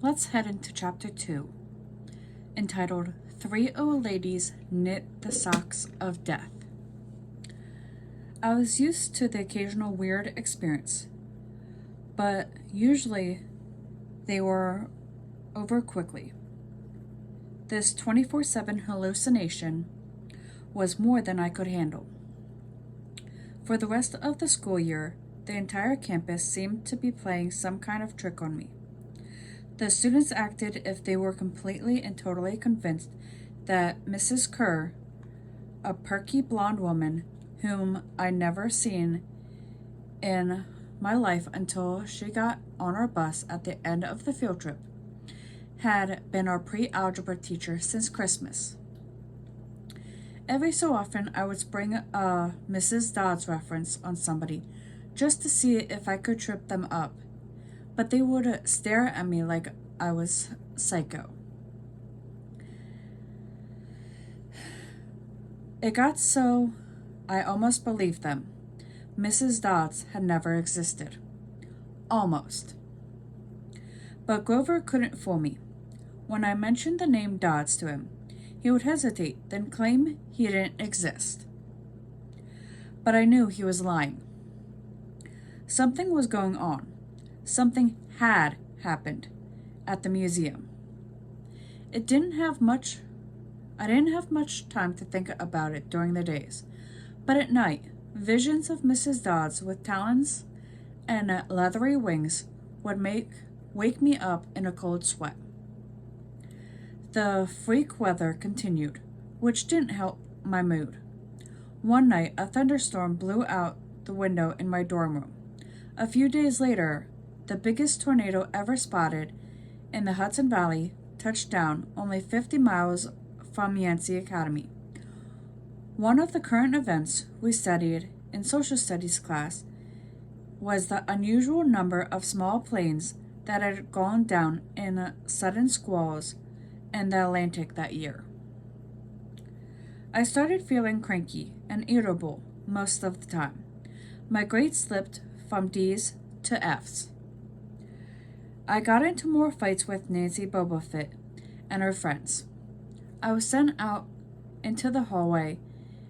Let's head into chapter 2, entitled Three Old Ladies Knit the Socks of Death. I was used to the occasional weird experience, but usually they were over quickly. This 24/7 hallucination was more than I could handle. For the rest of the school year, the entire campus seemed to be playing some kind of trick on me. The students acted if they were completely and totally convinced that Mrs. Kerr, a perky blonde woman whom I'd never seen in my life until she got on our bus at the end of the field trip, had been our pre-algebra teacher since Christmas. Every so often I would spring a Mrs. Dodds reference on somebody just to see if I could trip them up, but they would stare at me like I was psycho. It got so I almost believed them. Mrs. Dodds had never existed. Almost. But Grover couldn't fool me. When I mentioned the name Dodds to him, he would hesitate, then claim he didn't exist. But I knew he was lying. Something was going on. Something had happened at the museum. I didn't have much time to think about it during the days, but at night, visions of Mrs. Dodds with talons and leathery wings would wake me up in a cold sweat. The freak weather continued, which didn't help my mood. One night, a thunderstorm blew out the window in my dorm room. A few days later, the biggest tornado ever spotted in the Hudson Valley touched down only 50 miles from Yancey Academy. One of the current events we studied in social studies class was the unusual number of small planes that had gone down in sudden squalls in the Atlantic that year. I started feeling cranky and irritable most of the time. My grades slipped from D's to F's. I got into more fights with Nancy Bobofit and her friends. I was sent out into the hallway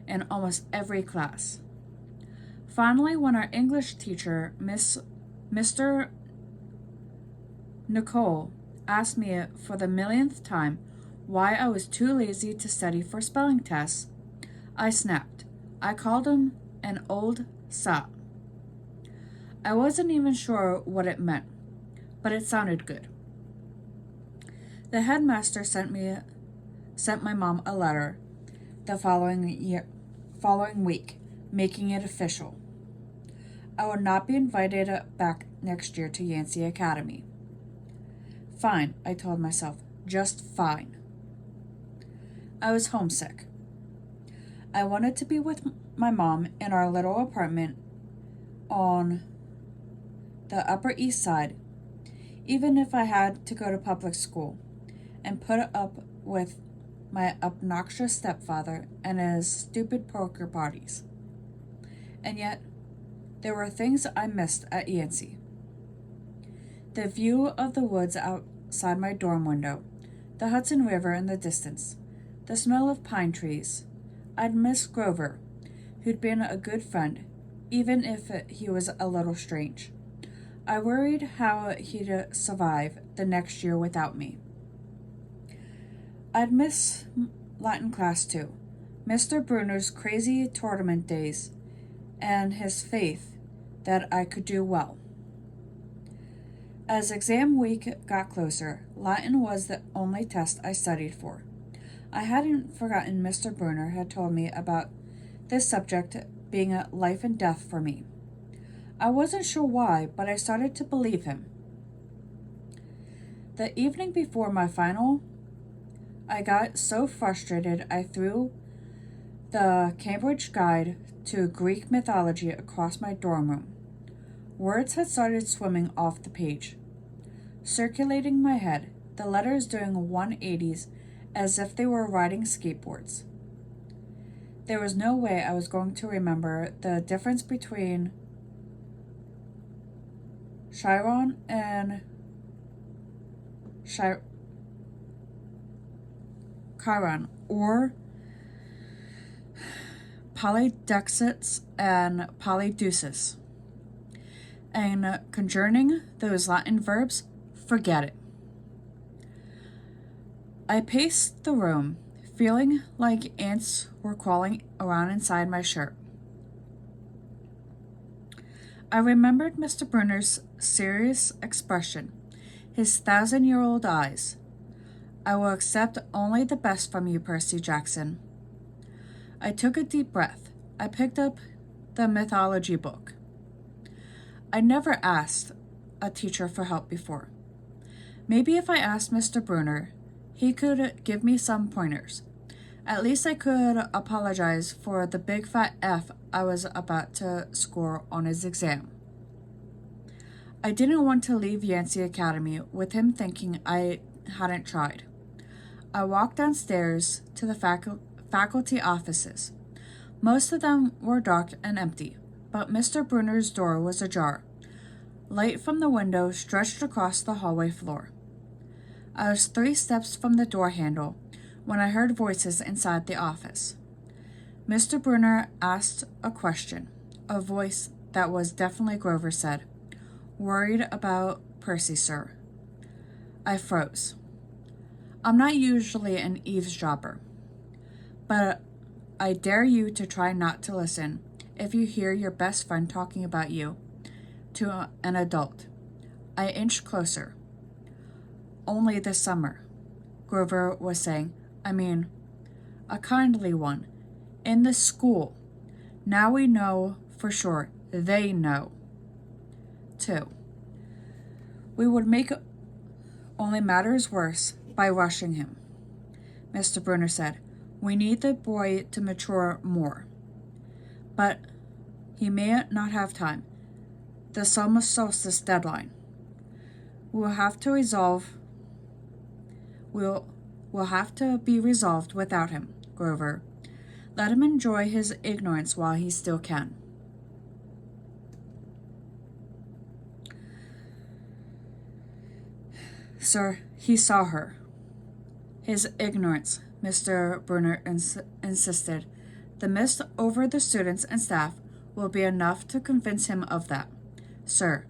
in almost every class. Finally, when our English teacher, Mr. Nicole, asked me for the millionth time why I was too lazy to study for spelling tests, I snapped. I called him an old sot. I wasn't even sure what it meant, but it sounded good. The headmaster sent my mom a letter the following week, making it official. I would not be invited back next year to Yancey Academy. Fine, I told myself, just fine. I was homesick. I wanted to be with my mom in our little apartment on the Upper East Side, even if I had to go to public school and put up with my obnoxious stepfather and his stupid poker parties. And yet, there were things I missed at Yancey. The view of the woods outside my dorm window, the Hudson River in the distance, the smell of pine trees. I'd miss Grover, who'd been a good friend, even if he was a little strange. I worried how he'd survive the next year without me. I'd miss Latin class too, Mr. Bruner's crazy tournament days, and his faith that I could do well. As exam week got closer, Latin was the only test I studied for. I hadn't forgotten Mr. Bruner had told me about this subject being a life and death for me. I wasn't sure why, but I started to believe him. The evening before my final, I got so frustrated I threw the Cambridge Guide to Greek mythology across my dorm room. Words had started swimming off the page, circulating my head, the letters doing 180s as if they were riding skateboards. There was no way I was going to remember the difference between Chiron and chiron, or polydeuces and polydeuces. And conjuring those Latin verbs, forget it. I paced the room, feeling like ants were crawling around inside my shirt. I remembered Mr. Brunner's serious expression, his 1,000-year-old eyes. I will accept only the best from you, Percy Jackson. I took a deep breath. I picked up the mythology book. I never asked a teacher for help before. Maybe if I asked Mr. Brunner, he could give me some pointers. At least I could apologize for the big fat F I was about to score on his exam. I didn't want to leave Yancey Academy with him thinking I hadn't tried. I walked downstairs to the faculty offices. Most of them were dark and empty, but Mr. Brunner's door was ajar. Light from the window stretched across the hallway floor. I was 3 steps from the door handle when I heard voices inside the office. Mr. Brunner asked a question. A voice that was definitely Grover said, "Worried about Percy, sir." I froze. I'm not usually an eavesdropper, but I dare you to try not to listen if you hear your best friend talking about you to an adult. I inched closer. "Only this summer," Grover was saying. "I mean, a kindly one. In the school. Now we know for sure. They know." 2. We would make only matters worse by rushing him. Mr. Brunner said, "We need the boy to mature more. But he may not have time. The summer solstice deadline. We'll have to be resolved without him, Grover. Let him enjoy his ignorance while he still can." Sir, he saw her. His ignorance, Mr. Brunner insisted. The mist over the students and staff will be enough to convince him of that. Sir,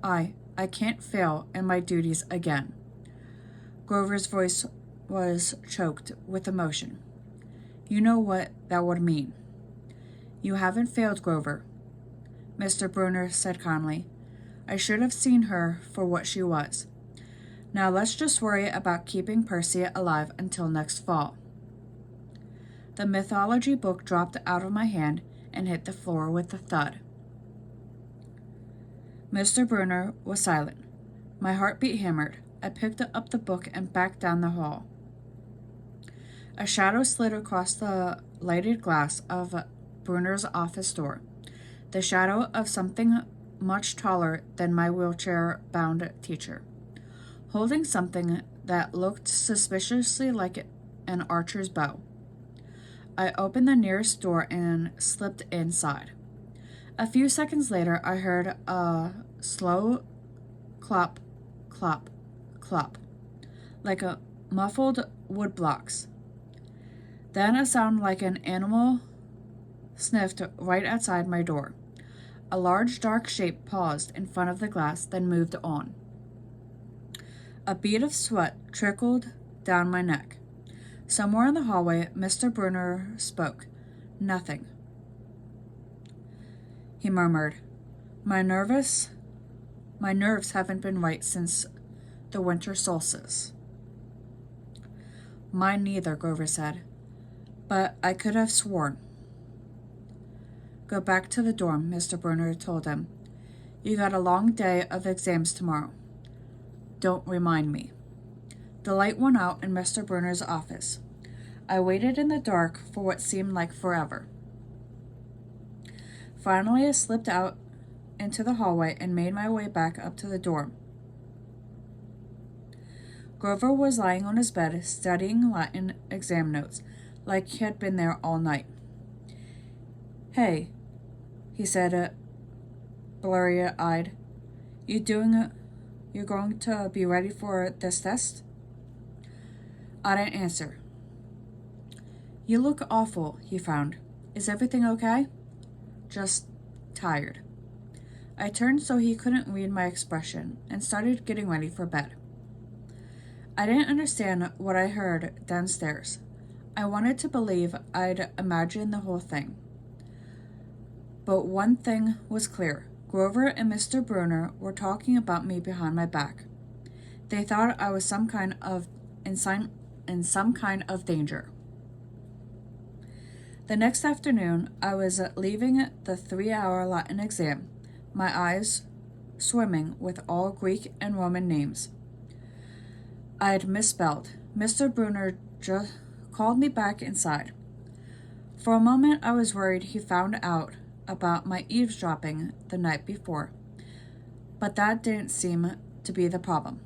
I can't fail in my duties again. Grover's voice was choked with emotion. You know what that would mean. You haven't failed, Grover, Mr. Brunner said calmly. I should have seen her for what she was. Now let's just worry about keeping Percy alive until next fall. The mythology book dropped out of my hand and hit the floor with a thud. Mr. Brunner was silent. My heartbeat hammered. I picked up the book and backed down the hall. A shadow slid across the lighted glass of Brunner's office door, the shadow of something much taller than my wheelchair-bound teacher, holding something that looked suspiciously like an archer's bow. I opened the nearest door and slipped inside. A few seconds later, I heard a slow clop, clop, clop, like a muffled wood blocks. Then a sound like an animal sniffed right outside my door. A large dark shape paused in front of the glass, then moved on. A bead of sweat trickled down my neck. Somewhere in the hallway, Mr. Brunner spoke. Nothing, he murmured. My nerves haven't been right since the winter solstice. Mine neither, Grover said. But I could have sworn. Go back to the dorm, Mr. Brunner told him. You got a long day of exams tomorrow. Don't remind me. The light went out in Mr. Brunner's office. I waited in the dark for what seemed like forever. Finally, I slipped out into the hallway and made my way back up to the dorm. Grover was lying on his bed, studying Latin exam notes, like he had been there all night. Hey, he said, blurry-eyed. You're going to be ready for this test? I didn't answer. You look awful, he frowned. Is everything okay? Just tired. I turned so he couldn't read my expression and started getting ready for bed. I didn't understand what I heard downstairs. I wanted to believe I'd imagined the whole thing. But one thing was clear. Grover and Mr. Brunner were talking about me behind my back. They thought I was in some kind of danger. The next afternoon, I was leaving the 3-hour Latin exam, my eyes swimming with all Greek and Roman names I'd misspelled. Mr. Brunner just called me back inside. For a moment, I was worried he found out about my eavesdropping the night before, but that didn't seem to be the problem.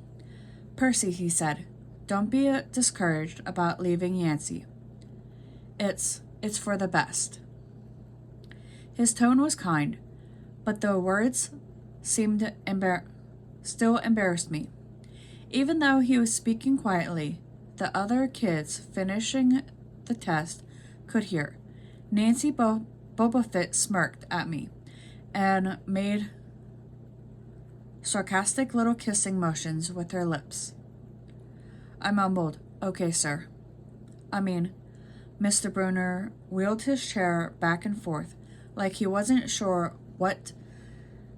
Percy, he said, don't be discouraged about leaving Yancey. It's for the best. His tone was kind, but the words seemed still embarrassed me. Even though he was speaking quietly, the other kids finishing the test could hear. Nancy Bobofit smirked at me and made sarcastic little kissing motions with her lips. I mumbled, "Okay, sir." Mr. Brunner wheeled his chair back and forth, like he wasn't sure what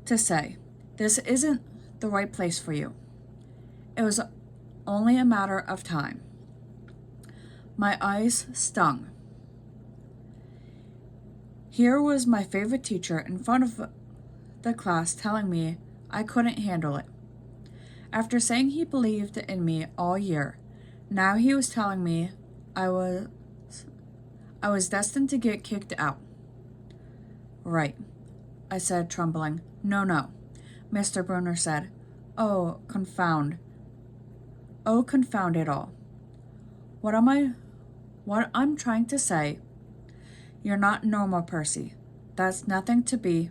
to say. This isn't the right place for you. It was only a matter of time. My eyes stung. Here was my favorite teacher in front of the class telling me I couldn't handle it. After saying he believed in me all year, now he was telling me I was destined to get kicked out. Right, I said, trembling. No, Mr. Brunner said. Oh, confound it all. What I'm trying to say, you're not normal, Percy. That's nothing to be.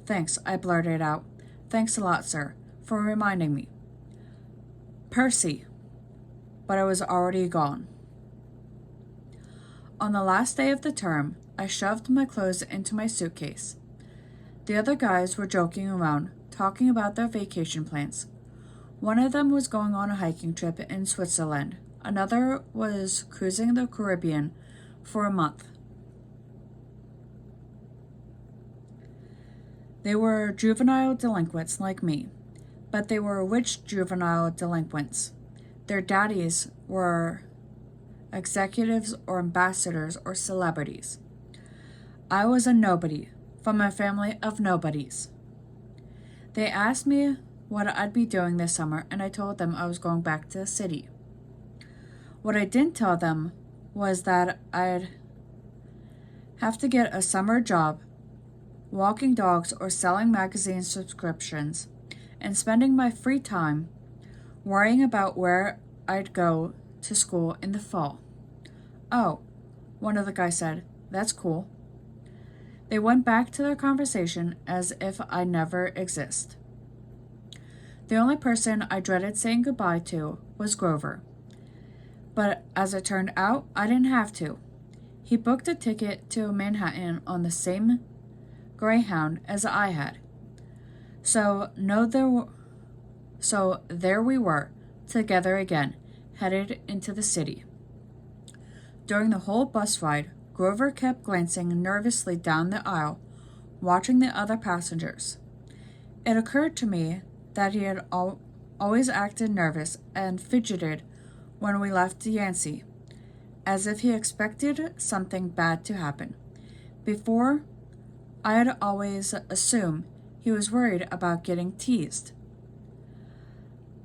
Thanks, I blurted out. Thanks a lot, sir, for reminding me. Percy. But I was already gone. On the last day of the term, I shoved my clothes into my suitcase. The other guys were joking around, talking about their vacation plans. One of them was going on a hiking trip in Switzerland. Another was cruising the Caribbean for a month. They were juvenile delinquents like me, but they were rich juvenile delinquents. Their daddies were executives or ambassadors or celebrities. I was a nobody from a family of nobodies. They asked me what I'd be doing this summer, and I told them I was going back to the city. What I didn't tell them was that I'd have to get a summer job walking dogs or selling magazine subscriptions and spending my free time worrying about where I'd go to school in the fall. Oh, one of the guys said, that's cool. They went back to their conversation as if I never exist. The only person I dreaded saying goodbye to was Grover. But as it turned out, I didn't have to. He booked a ticket to Manhattan on the same Greyhound as I had. So there we were, together again, headed into the city. During the whole bus ride, Grover kept glancing nervously down the aisle, watching the other passengers. It occurred to me that he had always acted nervous and fidgeted when we left Yancey, as if he expected something bad to happen. Before, I had always assumed he was worried about getting teased.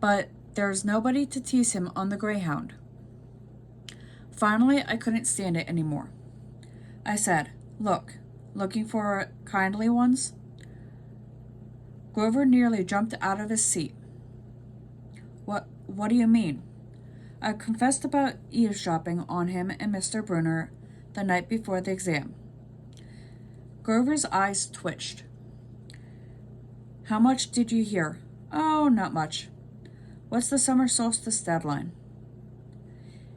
But there was nobody to tease him on the Greyhound. Finally, I couldn't stand it anymore. I said, looking for kindly ones? Grover nearly jumped out of his seat. What do you mean? I confessed about eavesdropping on him and Mr. Brunner the night before the exam. Grover's eyes twitched. How much did you hear? Oh, not much. What's the summer solstice deadline?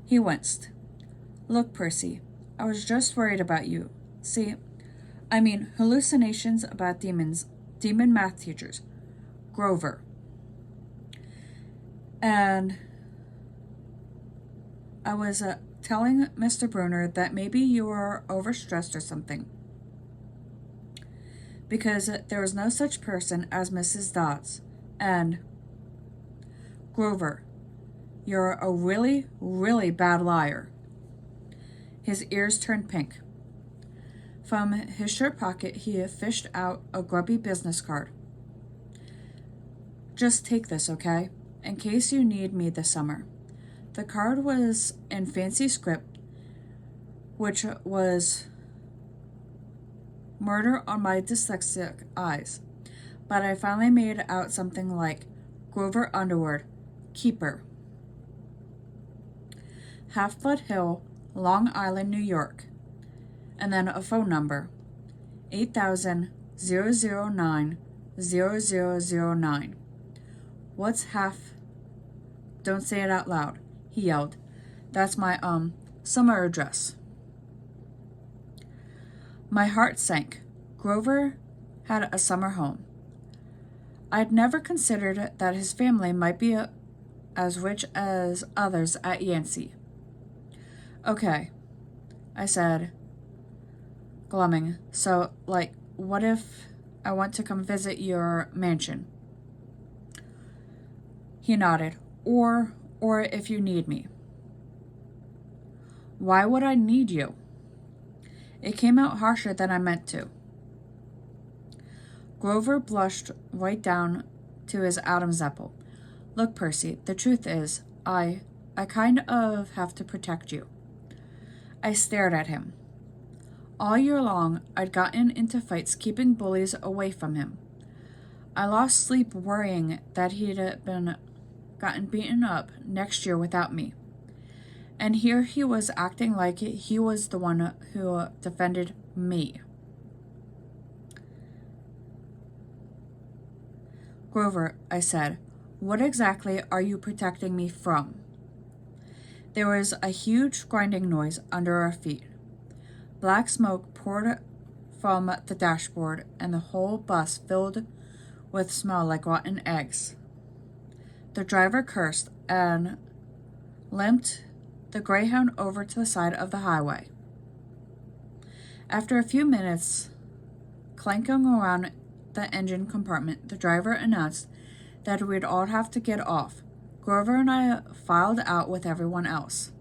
He winced. Look, Percy, I was just worried about you. See, I mean hallucinations about demon math teachers. Grover. And I was telling Mr. Bruner that maybe you were overstressed or something. Because there was no such person as Mrs. Dodds. And Grover, you're a really, really bad liar. His ears turned pink. From his shirt pocket, he fished out a grubby business card. Just take this, okay? In case you need me this summer. The card was in fancy script, which was murder on my dyslexic eyes. But I finally made out something like Grover Underwood, Keeper. Half-Blood Hill, Long Island, New York. And then a phone number, 8000-009-0009. What's half? Don't say it out loud, he yelled. That's my, summer address. My heart sank. Grover had a summer home. I'd never considered that his family might be as rich as others at Yancey. Okay, I said, glumming. So, what if I want to come visit your mansion? He nodded. Or if you need me. Why would I need you? It came out harsher than I meant to. Grover blushed right down to his Adam's apple. Look, Percy, the truth is, I kind of have to protect you. I stared at him. All year long, I'd gotten into fights keeping bullies away from him. I lost sleep worrying that he'd gotten beaten up next year without me. And here he was acting like he was the one who defended me. Grover, I said, what exactly are you protecting me from? There was a huge grinding noise under our feet. Black smoke poured from the dashboard, and the whole bus filled with smell like rotten eggs. The driver cursed and limped the Greyhound over to the side of the highway. After a few minutes clanking around the engine compartment, the driver announced that we'd all have to get off. Grover and I filed out with everyone else.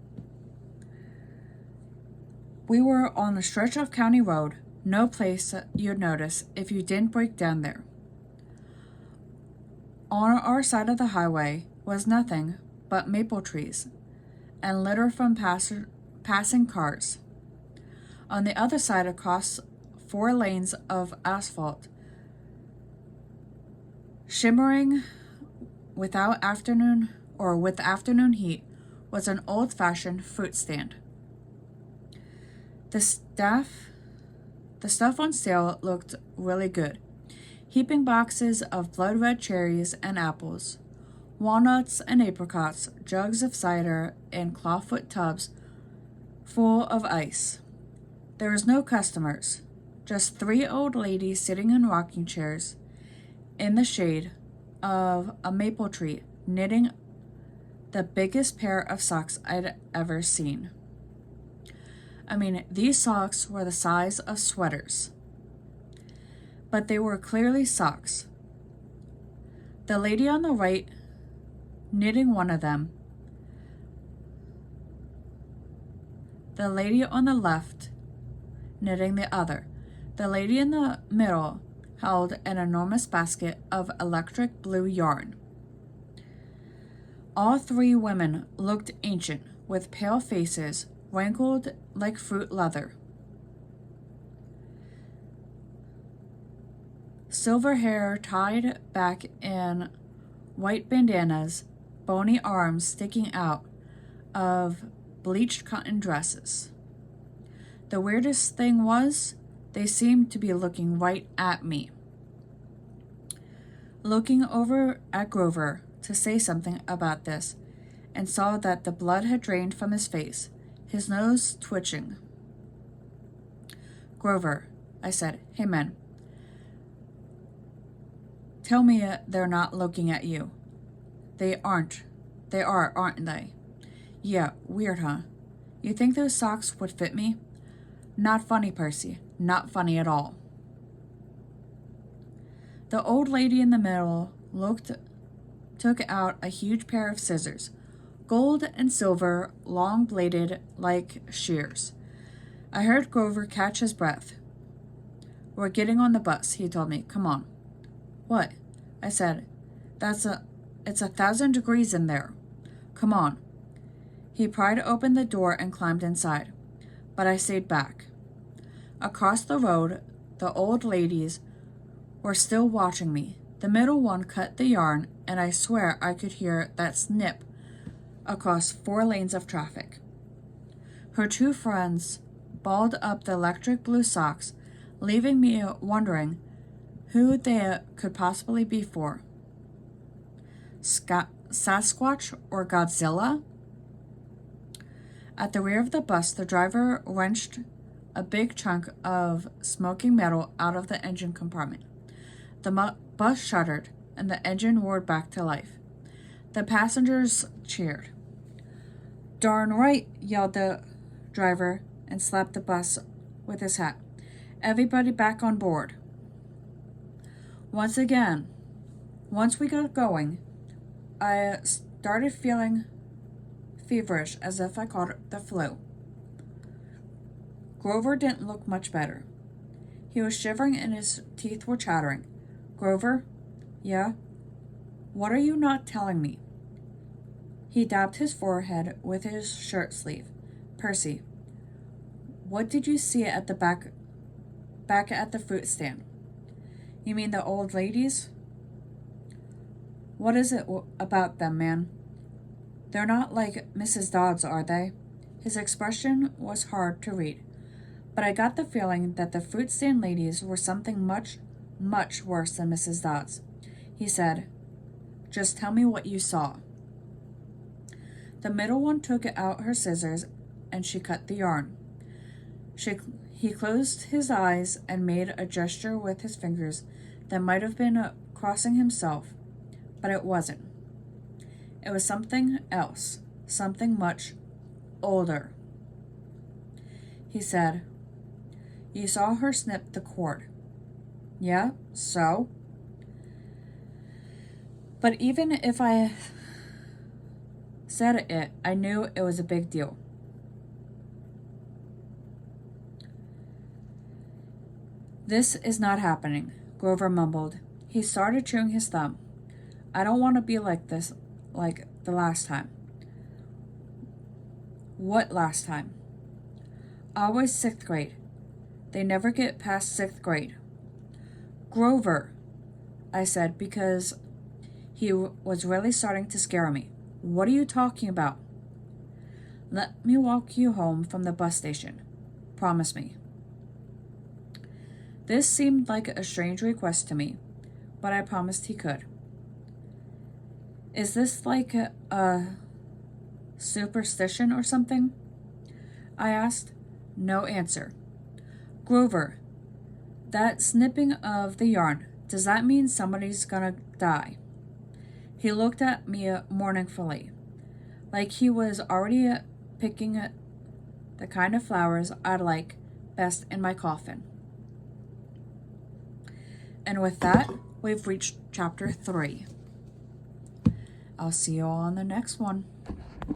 We were on a stretch of county road, no place you'd notice if you didn't break down there. On our side of the highway was nothing but maple trees and litter from passing cars. On the other side, across 4 lanes of asphalt, shimmering with afternoon heat, was an old-fashioned fruit stand. The stuff on sale looked really good. Heaping boxes of blood-red cherries and apples, walnuts and apricots, jugs of cider, and clawfoot tubs full of ice. There was no customers, just 3 old ladies sitting in rocking chairs in the shade of a maple tree, knitting the biggest pair of socks I'd ever seen. I mean, these socks were the size of sweaters, but they were clearly socks. The lady on the right knitting one of them, the lady on the left knitting the other. The lady in the middle held an enormous basket of electric blue yarn. All 3 women looked ancient, with pale faces, wrinkled like fruit leather. Silver hair tied back in white bandanas, bony arms sticking out of bleached cotton dresses. The weirdest thing was, they seemed to be looking right at me. Looking over at Grover to say something about this, and saw that the blood had drained from his face, his nose twitching. Grover, I said, hey man, tell me they're not looking at you. They aren't. They are, aren't they? Yeah, weird, huh? You think those socks would fit me? Not funny, Percy. Not funny at all. The old lady in the middle took out a huge pair of scissors, gold and silver, long-bladed like shears. I heard Grover catch his breath. We're getting on the bus, he told me. Come on. What? I said. It's 1,000 degrees in there. Come on. He pried open the door and climbed inside, but I stayed back. Across the road, the old ladies were still watching me. The middle one cut the yarn, and I swear I could hear that snip across 4 lanes of traffic. Her 2 friends balled up the electric blue socks, leaving me wondering who they could possibly be for. Sasquatch or Godzilla? At the rear of the bus, the driver wrenched a big chunk of smoking metal out of the engine compartment. The bus shuddered, and the engine roared back to life. The passengers cheered. Darn right, yelled the driver, and slapped the bus with his hat. Everybody back on board. Once we got going, I started feeling feverish, as if I caught the flu. Grover didn't look much better. He was shivering and his teeth were chattering. Grover? Yeah? What are you not telling me? He dabbed his forehead with his shirt sleeve. Percy, what did you see at the back at the fruit stand? You mean the old ladies? What is it about them, man? They're not like Mrs. Dodds, are they? His expression was hard to read, but I got the feeling that the fruit stand ladies were something much, much worse than Mrs. Dodds. He said, just tell me what you saw. The middle one took out her scissors and she cut the yarn. He closed his eyes and made a gesture with his fingers that might have been crossing himself, but it wasn't. It was something else, something much older. He said, you saw her snip the cord. Yeah, so? But even if I said it, I knew it was a big deal. This is not happening, Grover mumbled. He started chewing his thumb. I don't want to be like this, like the last time. What last time? Always 6th grade. They never get past 6th grade. Grover, I said, because he was really starting to scare me. What are you talking about? Let me walk you home from the bus station. Promise me. This seemed like a strange request to me, but I promised he could. Is this like a superstition or something? I asked. No answer. Grover, that snipping of the yarn, does that mean somebody's gonna die? He looked at me mournfully, like he was already picking the kind of flowers I'd like best in my coffin. And with that, we've reached chapter 3. I'll see you all on the next one.